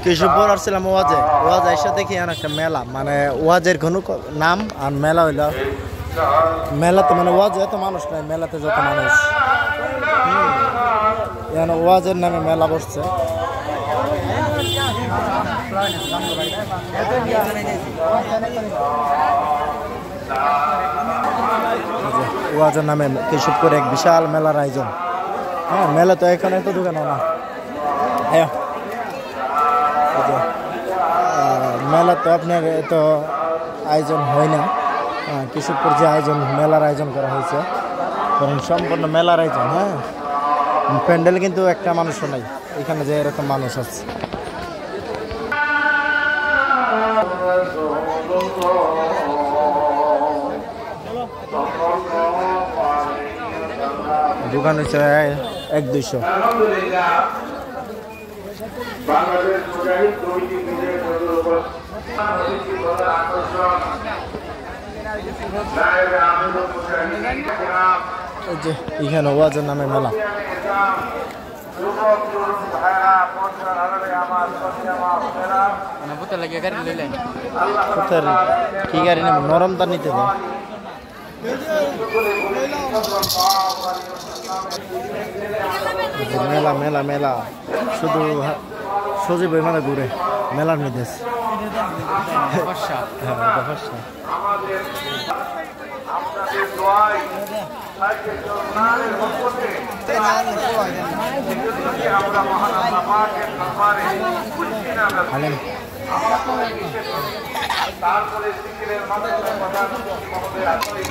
কেশবপুর আসছিলাম ওয়াজে এসে দেখি একটা মেলা মানে ওয়াজের কোনো নাম আর মেলা হইল মেলাতে মানে ওয়াজে এত মানুষ নাই মেলাতে যত মানুষ ওয়াজের নামে মেলা বসছে ওয়াজের নামে কেশবপুরে এক বিশাল মেলার আয়োজন। হ্যাঁ মেলা তো এখানে তো দোকান না মেলা তো আপনার এত আয়োজন হয় না। কেশবপুর যে আয়োজন মেলার আয়োজন করা হয়েছে কারণ সম্পূর্ণ মেলার আয়োজন। হ্যাঁ প্যান্ডেল কিন্তু একটা মানুষও নাই এখানে যে এরকম মানুষ আছে। দোকান হচ্ছে 1-200। এখানে ওয়াজের নামে মেলা কি গাড়ি নেব নরম তার নিতে মেলা মেলা মেলা শুধু সজীব মানে ঘুরে মেলার নির্দেশ।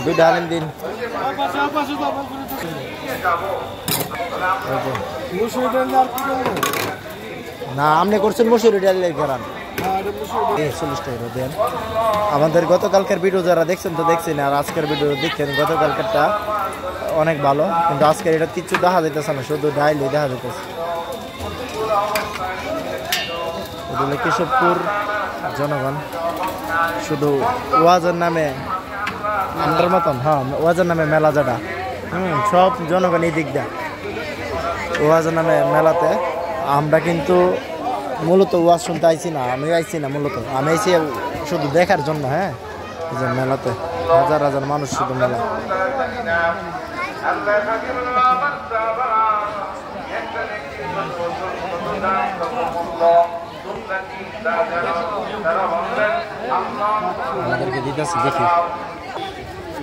দুইটা আলেন দিন না আপনি করছেন মসুরি ডালের ঘেরান 40 টাকা দেন। আমাদের গতকালকের ভিডিও যারা দেখছেন তো দেখছেন আর আজকের ভিডিও দেখছেন গতকালকেরটা অনেক ভালো কিন্তু আজকের এটা কিছু দেখা যাইতেছে না শুধু ডাইলই দেখা যাইতেছে। এটা কেশবপুর জনগণ শুধু ওয়াজের নামে আমাদের মতন। হ্যাঁ ওয়াজের নামে মেলা যেটা সব জনগণ এই দিক দেয় ওয়াজের নামে মেলাতে। আমরা কিন্তু মূলত ওয়াজ শুনতে আইছি না আমি আইছি না মূলত আমি আইছি শুধু দেখার জন্য। হ্যাঁ এই যে মেলাতে হাজার হাজার মানুষ শুধু মেলা। আমাদেরকে দিতেছে দেখি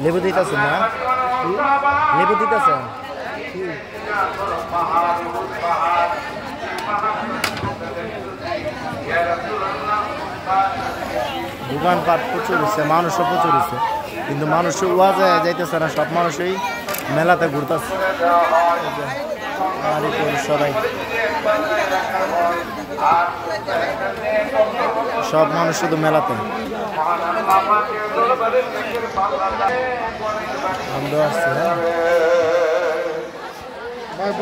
লেবু দিতেছে না লেবু দিতেছে দোকানপাট প্রচুর হচ্ছে মানুষও প্রচুর হচ্ছে কিন্তু মানুষ ওয়াজে যাইতেছে না সব মানুষই মেলাতে ঘুরতেছে সবাই সব মানুষ শুধু মেলাতে। আমরা আসছি। হ্যাঁ